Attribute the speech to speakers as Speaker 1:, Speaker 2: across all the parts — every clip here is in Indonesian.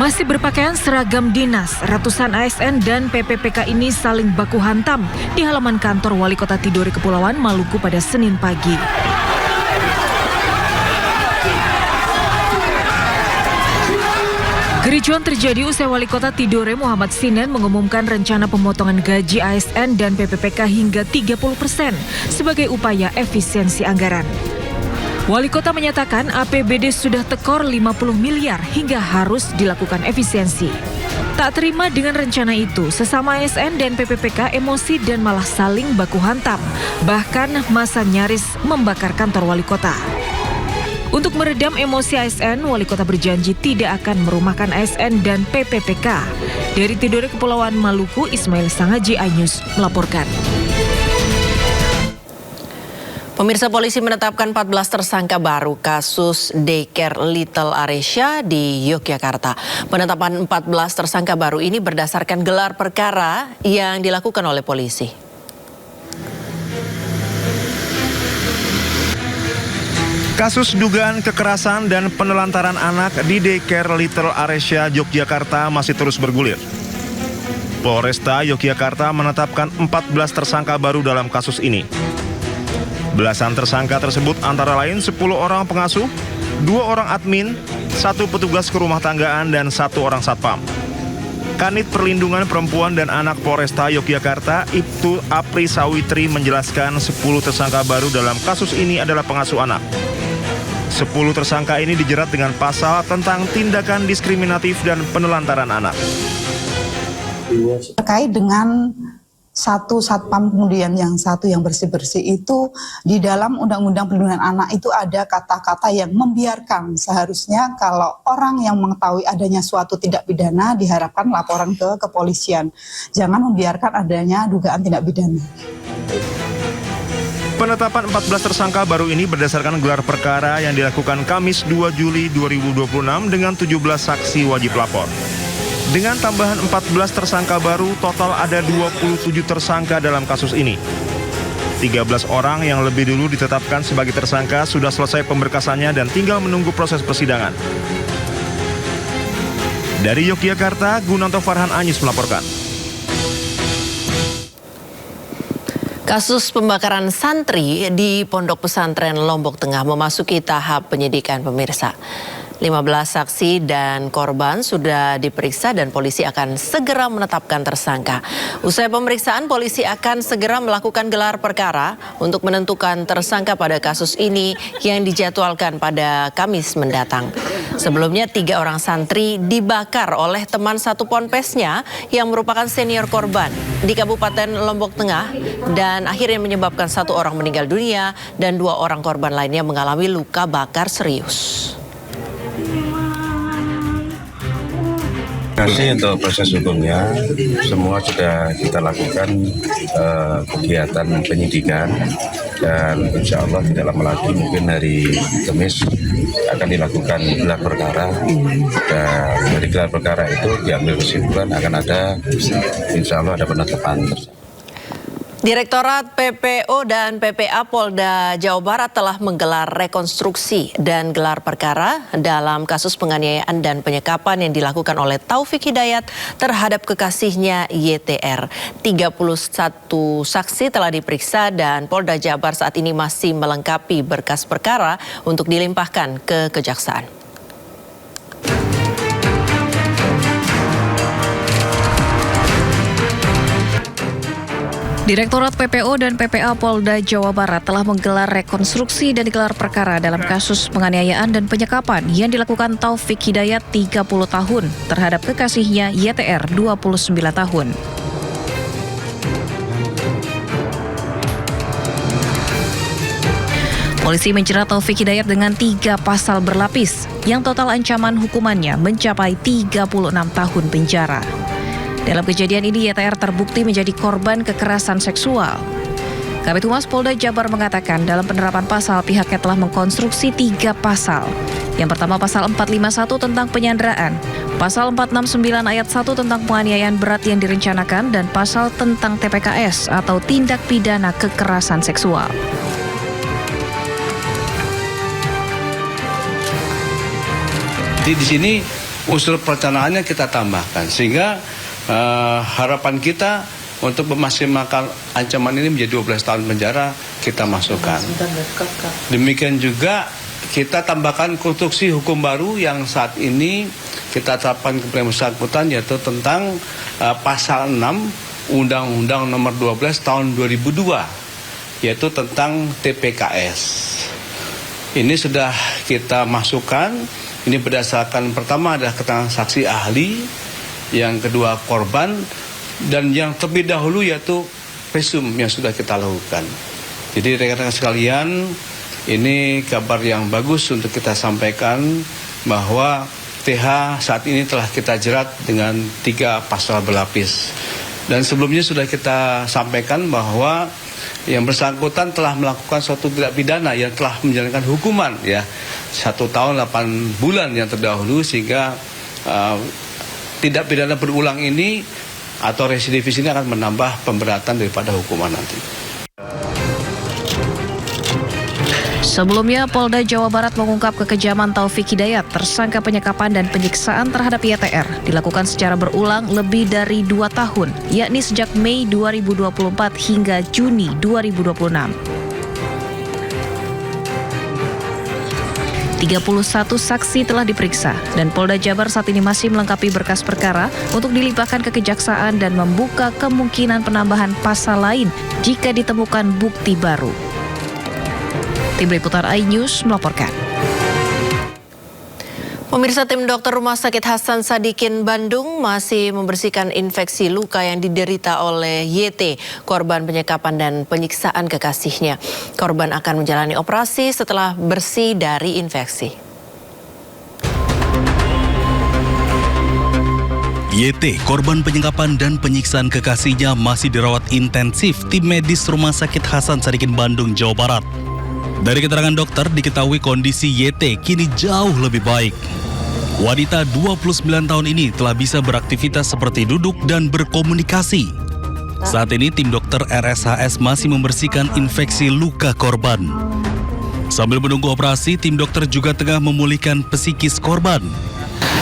Speaker 1: Masih berpakaian seragam dinas, ratusan ASN dan PPPK ini saling baku hantam di halaman kantor Wali Kota Tidore Kepulauan Maluku pada Senin pagi. Kericuan terjadi usai Wali Kota Tidore Muhammad Sinen mengumumkan rencana pemotongan gaji ASN dan PPPK hingga 30% sebagai upaya efisiensi anggaran. Wali Kota menyatakan APBD sudah tekor 50 miliar hingga harus dilakukan efisiensi. Tak terima dengan rencana itu, sesama ASN dan PPPK emosi dan malah saling baku hantam. Bahkan masa nyaris membakar kantor Wali Kota. Untuk meredam emosi ASN, Wali Kota berjanji tidak akan merumahkan ASN dan PPPK. Dari Tidore Kepulauan Maluku, Ismail Sangaji Ainus melaporkan.
Speaker 2: Pemirsa, polisi menetapkan 14 tersangka baru kasus daycare Little Aresya di Yogyakarta. Penetapan 14 tersangka baru ini berdasarkan gelar perkara yang dilakukan oleh polisi.
Speaker 3: Kasus dugaan kekerasan dan penelantaran anak di daycare Little Aresya Yogyakarta masih terus bergulir. Polresta Yogyakarta menetapkan 14 tersangka baru dalam kasus ini. Belasan tersangka tersebut antara lain 10 orang pengasuh, 2 orang admin, 1 petugas kerumah tanggaan, dan 1 orang satpam. Kanit Perlindungan Perempuan dan Anak Polresta Yogyakarta, Ibtu Apri Sawitri menjelaskan 10 tersangka baru dalam kasus ini adalah pengasuh anak. 10 tersangka ini dijerat dengan pasal tentang tindakan diskriminatif dan penelantaran anak.
Speaker 4: Terkait dengan satu satpam kemudian yang satu yang bersih-bersih itu di dalam Undang-Undang Perlindungan Anak itu ada kata-kata yang membiarkan seharusnya kalau orang yang mengetahui adanya suatu tindak pidana diharapkan laporan ke kepolisian. Jangan membiarkan adanya dugaan tindak pidana.
Speaker 3: Penetapan 14 tersangka baru ini berdasarkan gelar perkara yang dilakukan Kamis 2 Juli 2026 dengan 17 saksi wajib lapor. Dengan tambahan 14 tersangka baru, total ada 27 tersangka dalam kasus ini. 13 orang yang lebih dulu ditetapkan sebagai tersangka sudah selesai pemberkasannya dan tinggal menunggu proses persidangan. Dari Yogyakarta, Gunanto Farhan Anyis melaporkan.
Speaker 2: Kasus pembakaran santri di Pondok Pesantren Lombok Tengah memasuki tahap penyidikan, pemirsa. 15 saksi dan korban sudah diperiksa dan polisi akan segera menetapkan tersangka. Usai pemeriksaan, polisi akan segera melakukan gelar perkara untuk menentukan tersangka pada kasus ini yang dijadwalkan pada Kamis mendatang. Sebelumnya 3 orang santri dibakar oleh teman satu ponpesnya yang merupakan senior korban di Kabupaten Lombok Tengah dan akhirnya menyebabkan 1 orang meninggal dunia dan 2 orang korban lainnya mengalami luka bakar serius.
Speaker 5: Nanti untuk proses hukumnya semua sudah kita lakukan kegiatan penyidikan dan insya Allah tidak lama lagi mungkin hari Kamis akan dilakukan gelar perkara dan dari gelar perkara itu diambil kesimpulan akan ada insya Allah ada penetapan tersebut.
Speaker 2: Direktorat PPO dan PPA Polda Jawa Barat telah menggelar rekonstruksi dan gelar perkara dalam kasus penganiayaan dan penyekapan yang dilakukan oleh Taufik Hidayat terhadap kekasihnya YTR. 31 saksi telah diperiksa dan Polda Jabar saat ini masih melengkapi berkas perkara untuk dilimpahkan ke Kejaksaan.
Speaker 1: Direktorat PPO dan PPA Polda Jawa Barat telah menggelar rekonstruksi dan gelar perkara dalam kasus penganiayaan dan penyekapan yang dilakukan Taufik Hidayat 30 tahun terhadap kekasihnya YTR 29 tahun. Polisi menjerat Taufik Hidayat dengan 3 pasal berlapis yang total ancaman hukumannya mencapai 36 tahun penjara. Dalam kejadian ini, YTR terbukti menjadi korban kekerasan seksual. Kabid Humas Polda Jabar mengatakan dalam penerapan pasal pihaknya telah mengkonstruksi 3 pasal. Yang pertama pasal 451 tentang penyanderaan, pasal 469 ayat 1 tentang penganiayaan berat yang direncanakan, dan pasal tentang TPKS atau tindak pidana kekerasan seksual.
Speaker 6: Jadi di sini unsur perencanaannya kita tambahkan sehingga harapan kita untuk memaksimalkan ancaman ini menjadi 12 tahun penjara kita masukkan. Demikian juga kita tambahkan konstruksi hukum baru yang saat ini kita terapkan kepada yang bersangkutan, yaitu tentang pasal 6 Undang-Undang Nomor 12 Tahun 2002, yaitu tentang TPKS. Ini sudah kita masukkan. Ini berdasarkan pertama adalah keterangan saksi ahli, yang kedua korban, dan yang terlebih dahulu yaitu presum yang sudah kita lakukan. Jadi rekan-rekan sekalian, ini kabar yang bagus untuk kita sampaikan bahwa TH saat ini telah kita jerat dengan 3 pasal berlapis. Dan sebelumnya sudah kita sampaikan bahwa yang bersangkutan telah melakukan suatu tindak pidana yang telah menjalankan hukuman, ya, 1 tahun 8 bulan yang terdahulu, sehingga tindak pidana berulang ini atau residivis ini akan menambah pemberatan daripada hukuman nanti.
Speaker 7: Sebelumnya, Polda Jawa Barat mengungkap kekejaman Taufik Hidayat, tersangka penyekapan dan penyiksaan terhadap YTR, dilakukan secara berulang lebih dari 2 tahun, yakni sejak Mei 2024 hingga Juni 2026. 31 saksi telah diperiksa dan Polda Jabar saat ini masih melengkapi berkas perkara untuk dilimpahkan ke kejaksaan dan membuka kemungkinan penambahan pasal lain jika ditemukan bukti baru. Tim Liputan iNews melaporkan.
Speaker 2: Pemirsa, tim dokter Rumah Sakit Hasan Sadikin Bandung masih membersihkan infeksi luka yang diderita oleh YT, korban penyekapan dan penyiksaan kekasihnya. Korban akan menjalani operasi setelah bersih dari infeksi.
Speaker 8: YT, korban penyekapan dan penyiksaan kekasihnya, masih dirawat intensif tim medis Rumah Sakit Hasan Sadikin Bandung, Jawa Barat. Dari keterangan dokter diketahui kondisi YT kini jauh lebih baik. Wanita 29 tahun ini telah bisa beraktivitas seperti duduk dan berkomunikasi. Saat ini tim dokter RSHS masih membersihkan infeksi luka korban. Sambil menunggu operasi, tim dokter juga tengah memulihkan psikis korban.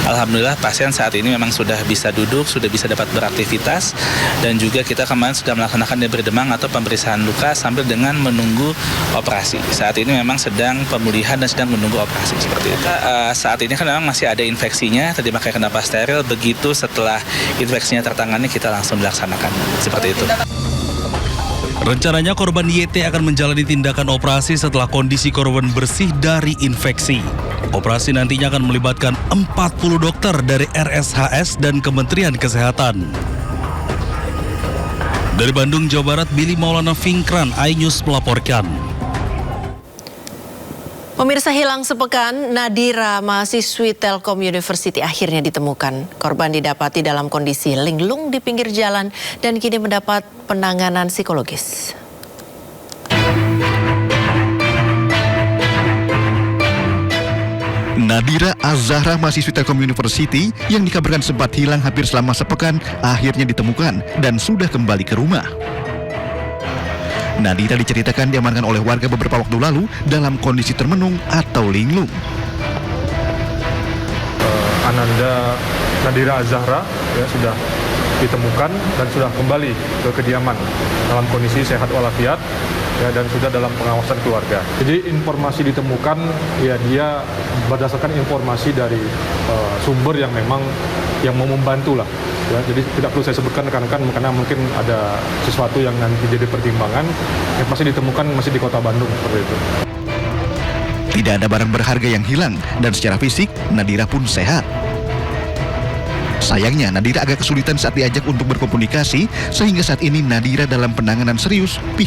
Speaker 9: Alhamdulillah pasien saat ini memang sudah bisa duduk, sudah bisa dapat beraktivitas, dan juga kita kemarin sudah melaksanakan debri demam atau pemeriksaan luka sambil dengan menunggu operasi. Saat ini memang sedang pemulihan dan sedang menunggu operasi seperti itu. Saat ini kan memang masih ada infeksinya, tadi makanya kenapa steril, begitu setelah infeksinya tertangani kita langsung dilaksanakan seperti itu.
Speaker 8: Rencananya korban YT akan menjalani tindakan operasi setelah kondisi korban bersih dari infeksi. Operasi nantinya akan melibatkan 40 dokter dari RSHS dan Kementerian Kesehatan. Dari Bandung, Jawa Barat, Billy Maulana Fingkran, iNews melaporkan.
Speaker 2: Pemirsa, hilang sepekan, Nadira, mahasiswi Telkom University, akhirnya ditemukan. Korban didapati dalam kondisi linglung di pinggir jalan dan kini mendapat penanganan psikologis.
Speaker 10: Nadira Az-Zahra, mahasiswi Telkom University yang dikabarkan sempat hilang hampir selama sepekan, akhirnya ditemukan dan sudah kembali ke rumah. Nadira diceritakan diamankan oleh warga beberapa waktu lalu dalam kondisi termenung atau linglung.
Speaker 11: Ananda Nadira Az-Zahra ya, sudah ditemukan dan sudah kembali ke kediaman dalam kondisi sehat walafiat ya, dan sudah dalam pengawasan keluarga. Jadi informasi ditemukan ya dia berdasarkan informasi dari sumber yang memang yang mau membantu lah. Ya, jadi tidak perlu saya sebutkan rekan-rekan karena mungkin ada sesuatu yang nanti jadi pertimbangan. Yang pasti ditemukan masih di Kota Bandung seperti itu.
Speaker 10: Tidak ada barang berharga yang hilang dan secara fisik Nadira pun sehat. Sayangnya Nadira agak kesulitan saat diajak untuk berkomunikasi sehingga saat ini Nadira dalam penanganan serius pihak